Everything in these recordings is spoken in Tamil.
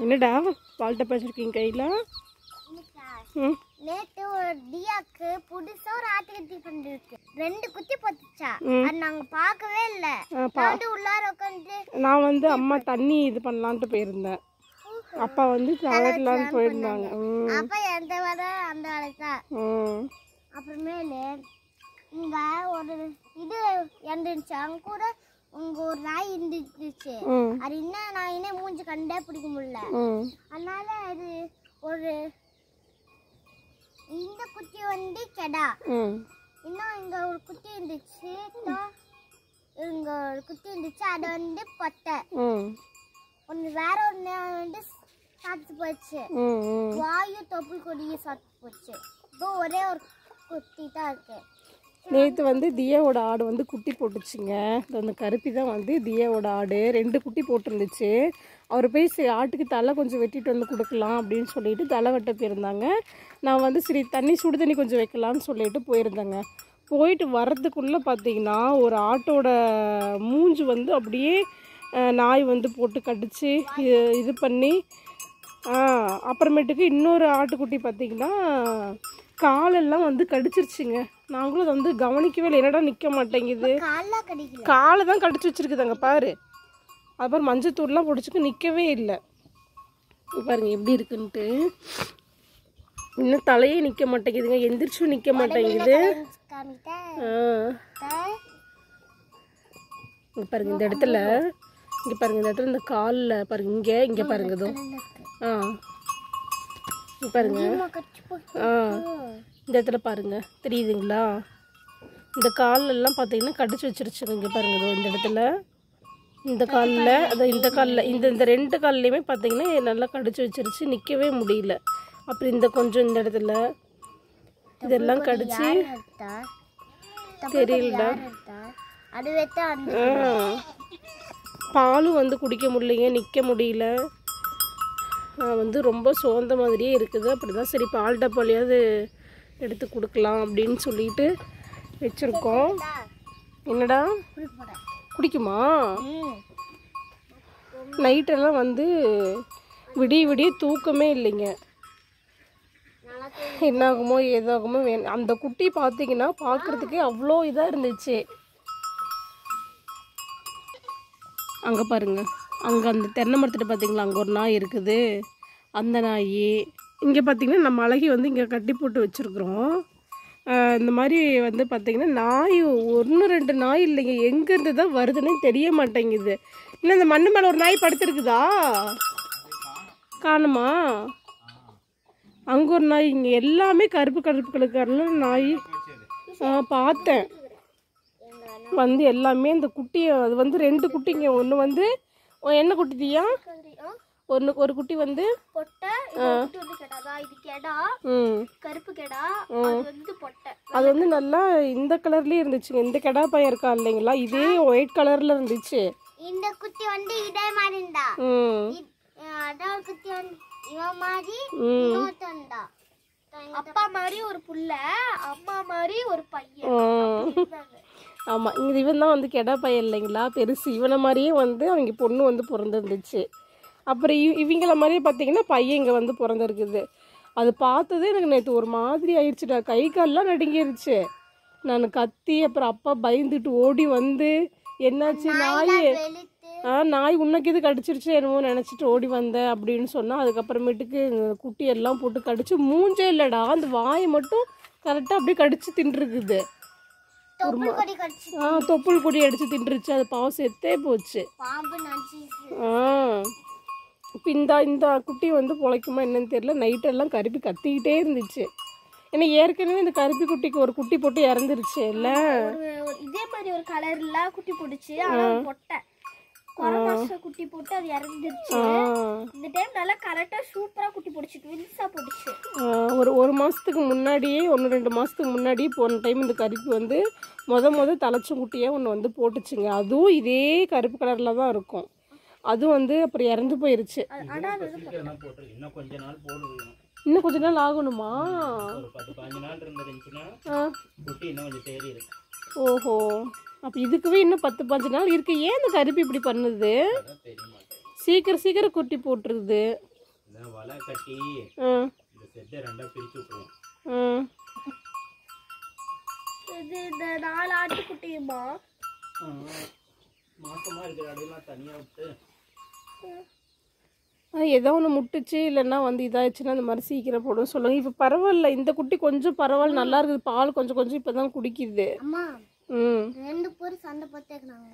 என்னடா பால்ட்ட பேசிருக்கீங்க கையில? நேத்து ஒரு டியாக்கு புதுசா ஒரு ஆட்டுக்குட்டி பண்ணிருக்கு. 2 குட்டி போட்டுச்சா. அது நாங்க பார்க்கவே இல்ல. நான் உள்ளார உட்கார்ந்து நான் அம்மா தண்ணி இது பண்ணலாம்னு போயிருந்தேன். அப்பா தலைவட்டலாம்னு போயிருந்தாங்க. அப்பா எந்த வர அந்த வேலைக்கா. அப்புறமேலே இங்க ஒரு இது இருந்துச்சு. அங்க கூட உங்க ஒரு நாய் இருந்துச்சு. அது என்ன நாயினே மூஞ்சி கண்டே பிடிக்க முடியல. அதனால அது ஒரு இந்த குட்டி கெடா. இன்னும் இங்க ஒரு குட்டி இருந்துச்சு. இங்க ஒரு குட்டி இருந்துச்சு. அது பொட்டை. ஒன்னு வேற ஒன்னு சாப்பிட்டு போச்சு. வாயு தொப்புள் கொடியை சாப்பிட்டு போச்சு. இப்போ ஒரே ஒரு குட்டி தான் இருக்கு. நேற்று தியாவோட ஆடு குட்டி போட்டுச்சுங்க. அந்த கருப்பி தான் தியாவோட ஆடு 2 குட்டி போட்டிருந்துச்சு. அவர் போய் ஆட்டுக்கு தலை கொஞ்சம் வெட்டிட்டு கொடுக்கலாம் அப்படின்னு சொல்லிட்டு தலை வெட்ட போயிருந்தாங்க. நான் சரி சுடு தண்ணி கொஞ்சம் வைக்கலான்னு சொல்லிட்டு போயிருந்தேங்க. போயிட்டு வர்றதுக்குள்ளே பார்த்தீங்கன்னா ஒரு ஆட்டோட மூஞ்சி அப்படியே நாய் போட்டு கடிச்சு இது பண்ணி அப்புறமேட்டுக்கு இன்னொரு ஆட்டுக்குட்டி பார்த்தீங்கன்னா காலெல்லாம் கடிச்சிருச்சுங்க. நாங்களும் அதை கவனிக்கவே இல்லை. என்னடா நிற்க மாட்டேங்குது, காலை தான் கடிச்சு வச்சுருக்குதாங்க பாரு. அப்புறம் மஞ்சத்தூர்லாம் பிடிச்சிக்கு நிற்கவே இல்லை. பாருங்க எப்படி இருக்குன்ட்டு. இன்னும் தலையே நிற்க மாட்டேங்குதுங்க, எந்திரிச்சும் நிற்க மாட்டேங்குது. பாருங்க இந்த இடத்துல, இங்கே பாருங்க இந்த இடத்துல இந்த காலில் பாருங்க, இங்கே பாருங்க இதோ பாருங்க இந்த இடத்துல பாருங்க தெரியுதுங்களா? இந்த காலெல்லாம் பார்த்தீங்கன்னா கடிச்சு வச்சிருச்சுங்க. இங்கே பாருங்க இதோ இந்த இடத்துல, இந்த காலில் அதோ இந்த காலில் இந்த 2 கால்லையுமே பார்த்தீங்கன்னா நல்லா கடிச்சு வச்சிருச்சு, நிற்கவே முடியல. அப்புறம் இந்த கொஞ்சம் இந்த இடத்துல இதெல்லாம் கடிச்சு தெரியல. பாலும் குடிக்க முடியலைங்க, நிற்க முடியல. ரொம்ப சோர்ந்த மாதிரியே இருக்குது. அப்படி தான் சரி பால் டப்பாலையாவது எடுத்து கொடுக்கலாம் அப்படின்னு சொல்லிட்டு வச்சுருக்கோம். என்னடா குடிக்குமா? நைட்டெல்லாம் விடிய விடிய தூக்கமே இல்லைங்க. என்னாகுமோ ஏதாகுமோ அந்த குட்டி பார்த்தீங்கன்னா பார்க்குறதுக்கே அவ்வளோ இதாக இருந்துச்சு. அங்கே பாருங்க, அங்கே அந்த தென்னை மரத்துட்டு பார்த்தீங்களா அங்கே ஒரு நாய் இருக்குது. அந்த நாய் இங்கே பார்த்தீங்கன்னா நம்ம அழகி இங்கே கட்டி போட்டு வச்சுருக்குறோம். இந்த மாதிரி பார்த்திங்கன்னா நாய் 1-2 நாய் இல்லைங்க, எங்கேருந்து தான் வருதுன்னு தெரிய மாட்டேங்குது. இல்லை இந்த மண்ணு மேலே ஒரு நாய் படுத்துருக்குதா காணுமா? அங்கே ஒரு நாய், இங்கே எல்லாமே கருப்பு கலர்ல நாய் பார்த்தேன். எல்லாமே இந்த குட்டியை அது 2 குட்டிங்க. ஒன்று என்ன குட்டியா? ஒரு குட்டி பொட்டை, இது கெடா, கருப்பு கெடா, பொட்டை. அது நல்லா இந்த கலர்லயே இருந்துச்சுங்க. இந்த கெடா பையன் இருக்கா இல்லைங்களா, இதே ஒயிட் கலர்ல இருந்துச்சு. இந்த குட்டி இதே மாதிரி இருந்தா. அதான் குட்டி இவன் மாதிரி இன்னொருத்தன்டா. அப்பா மாதிரி ஒரு புள்ள, அம்மா மாதிரி ஒரு பையன். ஆமாம், இவன் தான் கெடா பையன் இல்லைங்களா, பெருசு. இவனை மாதிரியே அவங்க பொண்ணு பிறந்துருந்துச்சு. அப்புறம் இவங்கள மாதிரியே பார்த்தீங்கன்னா பையன் இங்கே பிறந்திருக்குது. அது பார்த்ததே எனக்கு நேற்று ஒரு மாதிரி ஆயிடுச்சுடா, கை கால்லாம் நடுங்கிருச்சு. நான் கத்தி அப்புறம் அப்பா பயந்துட்டு ஓடி என்னாச்சு நாய் உனக்கு இது கடிச்சிருச்சு என்னமோ நினச்சிட்டு ஓடி வந்தேன் அப்படின்னு சொன்னால், அதுக்கப்புறமேட்டுக்கு குட்டியெல்லாம் போட்டு கடிச்சு மூஞ்சே இல்லைடா, அந்த வாயை மட்டும் கரெக்டாக அப்படியே கடிச்சு தின்றுருக்குது. தொப்புள் கொடி அடிச்சு தின்றுச்சு. அது பாவம் செத்தே போச்சு. இப்போ இந்த குட்டி பொழைக்குமா என்னன்னு தெரியல. நைட்டெல்லாம் கருப்பி கத்திக்கிட்டே இருந்துச்சு. ஏன்னா ஏற்கனவே இந்த கருப்பி குட்டிக்கு ஒரு குட்டி போட்டு இறந்துருச்சு இல்ல, இதே மாதிரி ஒரு கலர்ல குட்டி போட்டுச்சு. பொட்டை குட்டி போட்டு அது இறந்துருச்சு. இந்த டைம் நல்லா கரெக்டா சூப்பரா குட்டி போட்டுச்சு, ட்வின்ஸா போட்டுச்சு. ஒரு மாசத்துக்கு முன்னாடியே 1-2 மாசத்துக்கு முன்னாடியே போன டைம் இந்த கருப்பி முத தலைச்சும் குட்டியா ஒன்று போட்டுச்சுங்க. அதுவும் இதே கருப்பு கலர்ல தான் இருக்கும். அதுவும் அப்புறம் இறந்து போயிருச்சு. இன்னும் கொஞ்ச நாள் ஆகணுமா? ஓஹோ, அப்போ இதுக்குவே இன்னும் 10-15 நாள் இருக்கு. ஏன் இந்த கருப்பி இப்படி பண்ணுது? சீக்கிரம் குட்டி போட்டுருது. வலை கட்டி இந்த செட்டை ரெண்டா பிரிச்சு விட்டுருவோம். இது இந்த 4 ஆட்டுக்குட்டியுமா மாசமா இருக்கிற அடையெல்லாம் தனியா விட்டு ஏதோ ஒன்று முட்டுச்சு இல்லைன்னா வந்து இதாகிடுச்சுன்னா அந்த மாதிரி சீக்கிரம் போடும் சொல்லுங்க. இப்போ பரவாயில்ல, இந்த குட்டி கொஞ்சம் பரவாயில்ல, நல்லா இருக்குது. பால் கொஞ்சம் கொஞ்சம் இப்போ தான் குடிக்குது. அம்மா 2 பேர் சண்டை போட்டுக்கிறாங்க.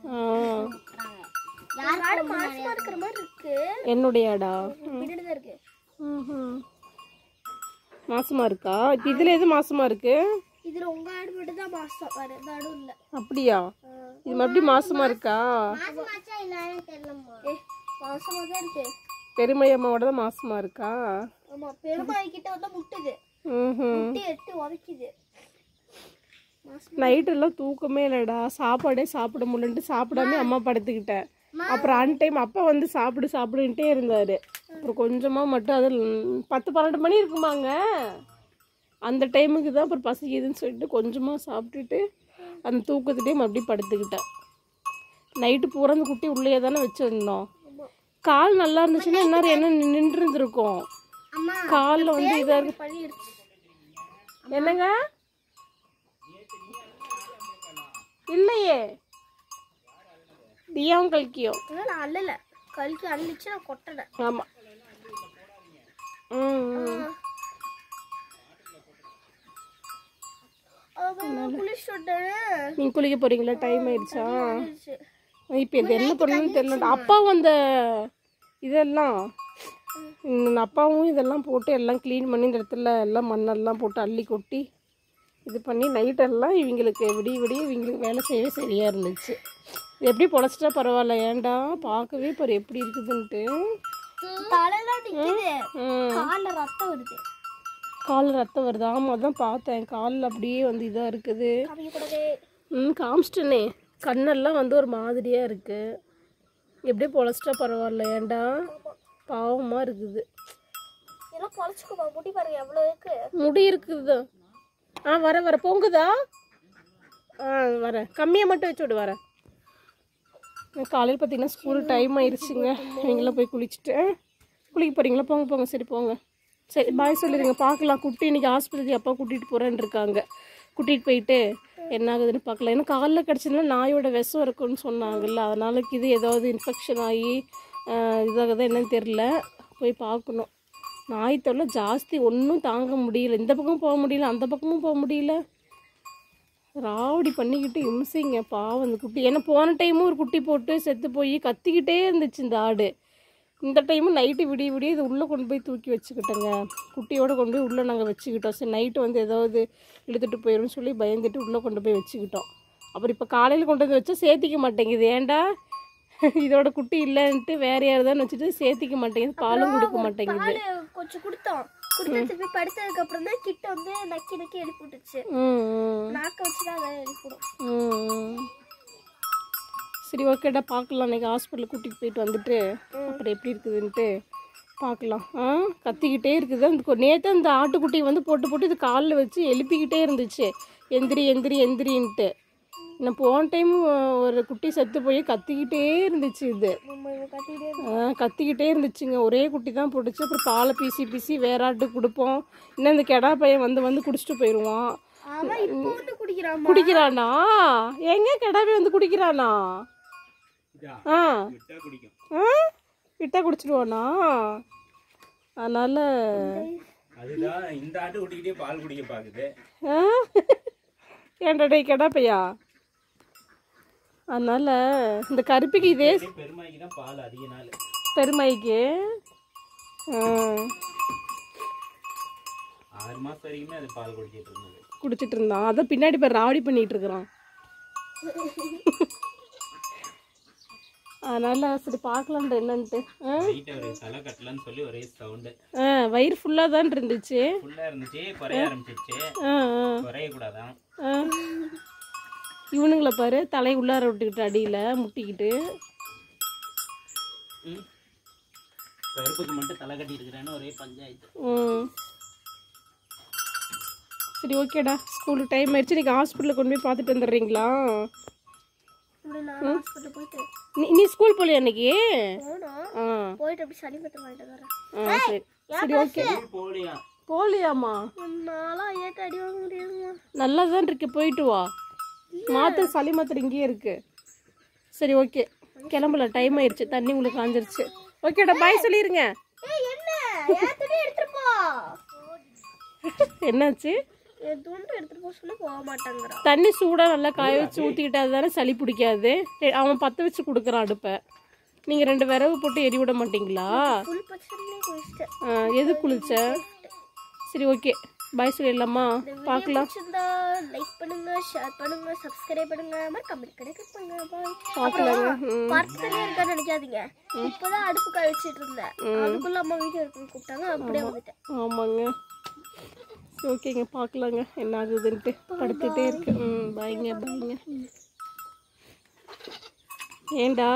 யார் மாசமா இருக்கிற மாதிரி இருக்கு? என்னுடைய ஆடா பின்னாடி தான் இருக்கு. மாசமா இருக்கா? இப்போ இதுல எது மாசமா இருக்கு? இதுல உங்க ஆடு மட்டும் தான் மாசம், வேற எந்த ஆடும் இல்ல. அப்படியா? இது மறுபடியும் மாசமா இருக்கா? மாசமாச்சா இல்லன்னு தெரியலம்மா. மாசமா தான் இருக்கு. பெருமை அம்மாவோட தான் மாசமா இருக்கா? ஆமா, பெருமாய் கிட்ட வந்து முட்டுது. முட்டி எட்டு உதைக்குது. நைட் எல்லாம் தூக்கமே இல்லடா, சாப்பாடே சாப்பிட முடியலன்ட்டு சாப்பிடாம அம்மா படுத்துக்கிட்டேன். அப்புறம் அன் டைம் அப்பா வந்து சாப்பிடுன்ட்டே இருந்தாரு. அப்புறம் கொஞ்சமா மட்டும் அது 10-12 மணி இருக்குமாங்க, அந்த டைமுக்கு தான் அப்புறம் பசிக்குதுன்னு சொல்லிட்டு கொஞ்சமா சாப்பிட்டுட்டு அந்த தூக்கத்திலே மறுபடியும் படுத்துக்கிட்டேன். நைட்டு பூரா அந்த குட்டி உள்ளே தானே வச்சிருந்தோம். கால் நல்லா இருந்துச்சுன்னா இன்னொரு என்ன நின்று இருந்திருக்கும். காலில் வந்து இதாக இருக்கு. என்னங்க? இல்லையே, தியாவும் கல்கியும் நான் அல்லல. கல்கி அள்ளிச்சு நான் கொட்டனேன். ஆமாம். நீங்க குளிக்க போறீங்களா? டைம் ஆயிடுச்சா? இப்போ இது என்ன பண்ணணும்னு தெரியல. அப்பாவும் அந்த இதெல்லாம் அப்பாவும் இதெல்லாம் போட்டு எல்லாம் க்ளீன் பண்ணி இந்த இடத்துல எல்லாம் மண்ணெல்லாம் போட்டு அள்ளி கொட்டி இது பண்ணி நைட்டெல்லாம் இவங்களுக்கு விடிய இவங்களுக்கு வேலை செய்யவே சரியாக இருந்துச்சு. இது எப்படி பொழைச்சிட்டா பரவாயில்ல. ஏன்டா பார்க்கவே பாரு எப்படி இருக்குதுன்ட்டு. காலில் ரத்தம் வருது. ஆமாம், அதான் பார்த்தேன். காலில் அப்படியே வந்து இதாக இருக்குது. காமிச்சிட்டனே, கண்ணெல்லாம் வந்து ஒரு மாதிரியாக இருக்குது. எப்படி பொழைச்சிட்டா பரவாயில்ல. ஏன்டா பாவமாக இருக்குது. முடி இருக்குது. வர பொங்குதா? வரேன், கம்மியாக மட்டும் வச்சு விடு. வரேன். காலையில் பார்த்தீங்கன்னா ஸ்கூல் டைம் ஆயிடுச்சுங்க. இவங்களாம் போய் குளிச்சுட்டு குளிக்க போகிறீங்களா? போங்க. சரி போங்க. சரி பாய் சொல்லிடுங்க. பார்க்கலாம். குட்டி இன்றைக்கி ஆஸ்பத்திரிக்கு அப்பா கூட்டிகிட்டு போகிறேன்னு இருக்காங்க. கூட்டிகிட்டு போயிட்டு என்ன ஆகுதுன்னு பார்க்கலாம். ஏன்னா காலில் கிடச்சதுன்னா நாயோட விஷம் இருக்குன்னு சொன்னாங்கல்ல, அதனால இது ஏதாவது இன்ஃபெக்ஷன் ஆகி இதாகுதா என்னன்னு தெரில. போய் பார்க்கணும். நாய் தொல்லை ஜாஸ்தி, ஒன்றும் தாங்க முடியல. இந்த பக்கம் போக முடியல, அந்த பக்கமும் போக முடியல. ராவடி பண்ணிக்கிட்டு இம்சைங்க பாவம் அந்த குட்டி. ஏன்னா போன டைமும் ஒரு குட்டி போட்டு செத்து போய் கத்திக்கிட்டே இருந்துச்சு இந்த ஆடு. இந்த டைமும் நைட்டு விடிய இது உள்ளே கொண்டு போய் தூக்கி வச்சுக்கிட்டோங்க. குட்டியோடு கொண்டு போய் உள்ளே நாங்கள் வச்சுக்கிட்டோம். சரி நைட்டு வந்து ஏதாவது இழுத்துட்டு போயிடும்னு சொல்லி பயந்துட்டு உள்ளே கொண்டு போய் வச்சுக்கிட்டோம். அப்புறம் இப்போ காலையில் கொண்டு வந்து வச்சா சேர்த்திக்க மாட்டேங்குது. ஏன்டா இதோட குட்டி இல்லைன்ட்டு வேற யாருதான் வச்சுட்டு சேர்த்திக்க மாட்டேங்குது. பாலும் கொடுக்க மாட்டேங்குது. கொஞ்சம் கொடுத்தோம். குடுத்துட்டு படுத்ததுக்கு அப்புறம் தான் கிட்ட வந்து நக்கி எழுப்பி விட்டுச்சு. நாக்க வச்சுதான் அதை எழுப்பிடும். சரி ஓகேடா, பார்க்கலாம். அன்றைக்கி ஹாஸ்பிட்டலுக்கு கூட்டிகிட்டு போயிட்டு வந்துட்டு அப்புறம் எப்படி இருக்குதுன்ட்டு பார்க்கலாம். கத்திக்கிட்டே இருக்குது. அந்த நேற்று அந்த ஆட்டுக்குட்டி வந்து போட்டு இது காலில் வச்சு எழுப்பிக்கிட்டே இருந்துச்சு, எந்திரின்ட்டு. நான் போன டைம் ஒரு குட்டி செத்து போய் கத்திக்கிட்டே இருந்துச்சு. இது கத்திக்கிட்டே இருந்துச்சுங்க. ஒரே குட்டி தான் போட்டுச்சு. அப்புறம் பாலை பீசி வேற ஆட்டுக்கு கொடுப்போம். இன்னும் இந்த கெடா பையன் வந்து குடிச்சிட்டு போயிடுவான். குடிக்கிறானா? எங்க கெடாவே வந்து குடிக்கிறானா? விட்டா குடிச்சிடுவானா? அதனால இந்த ஆட்டு குட்டிக்கிட்டே பால் குடிக்க பாக்குது. ஏன்டா கெடா பையா? அதனால இந்த கருப்பிக்கு இதே பெருமாய்க்கு தான் பால் அதிக நாள். பெருமாய்க்கு 6 மாசம் வரைக்குமே அது பால் குடிச்சிட்டு இருந்தான். அதான் பின்னாடி பேர் ராவடி பண்ணிட்டு இருக்கிறான். அதனால சரி பார்க்கலாம் என்னன்ட்டு. தலை கட்டலன்னு சொல்லி ஒரே சவுண்ட். வயிறு ஃபுல்லா தான் இருந்துச்சு. குறைய ஆரம்பிச்சிருச்சு. குறைய கூடாதான். இவனுங்களை பாரு, தலை உள்ளார விட்டுக்கிட்டு அடியில முட்டிக்கிட்டு. கருப்புக்கு மட்டும் தலை கட்டி இருக்கிறேன்னு ஒரே பஞ்சாயத்து. சரி ஓகேடா, ஸ்கூலுக்கு டைம் ஆயிடுச்சு. நீங்கள் ஹாஸ்பிட்டலுக்கு கொண்டு போய் பார்த்துட்டு வந்துடுறீங்களா? இப்படி நான் ஹாஸ்பிட்டல் போயிட்டு நீ ஸ்கூல் போலியா அன்னைக்கு? போனோம். போயிட்டு அப்படி சளி மாத்திரை வாங்கிட்டு வரேன். சரி சரி ஓகே. போலியா போலியாம்மா? நான்லாம் ஐயாட்ட அடி வாங்க முடியாதுமா. நல்லா தான் இருக்கு, போயிட்டு வா. மாத்திரை சளி மாத்திரை இங்கேயே இருக்கு. சரி ஓகே கிளம்பல, டைம் ஆயிடுச்சு, தண்ணி உங்களுக்கு காஞ்சிருச்சு. ஓகேடா பாய் சொல்லிருங்க. என்ன என் துணி எடுத்துட்டு போ. என்னாச்சு? என் துண்டு எடுத்துட்டு போக சொல்லி போக மாட்டேங்கிறான். தண்ணி சூடாக நல்லா காய வச்சு ஊற்றிக்கிட்டா தானே சளி பிடிக்காது. அவன் பற்ற வச்சு கொடுக்குறான் அடுப்பை. நீங்கள் 2 விரவு போட்டு எரி விட மாட்டீங்களா? ஃபுல் பச்சையிலே குளிச்சிட்டேன். எது குளிச்ச? சரி ஓகே பாய் சொல்லிடலாமா? பார்க்கலாம். லைக் பண்ணுங்க, ஷேர் பண்ணுங்க, சப்ஸ்கிரைப் பண்ணுங்க, கமெண்ட் பண்ணுங்க. பாய். பார்க்கலாங்க. பார்த்துட்டே இருக்கான்னு நினைக்காதீங்க. இப்போதான் அடுப்பு காய வச்சிட்டு இருந்தேன். அதுக்குள்ள அம்மா வீட்டுல இருக்குன்னு கூப்பிட்டாங்க, அப்படியே வந்துட்டேன். ஆமாங்க ஓகேங்க பார்க்கலாங்க என்ன ஆகுதுன்ட்டு. படுத்துகிட்டே இருக்கு. பாய்ங்க பாய்ங்க. ஏண்டா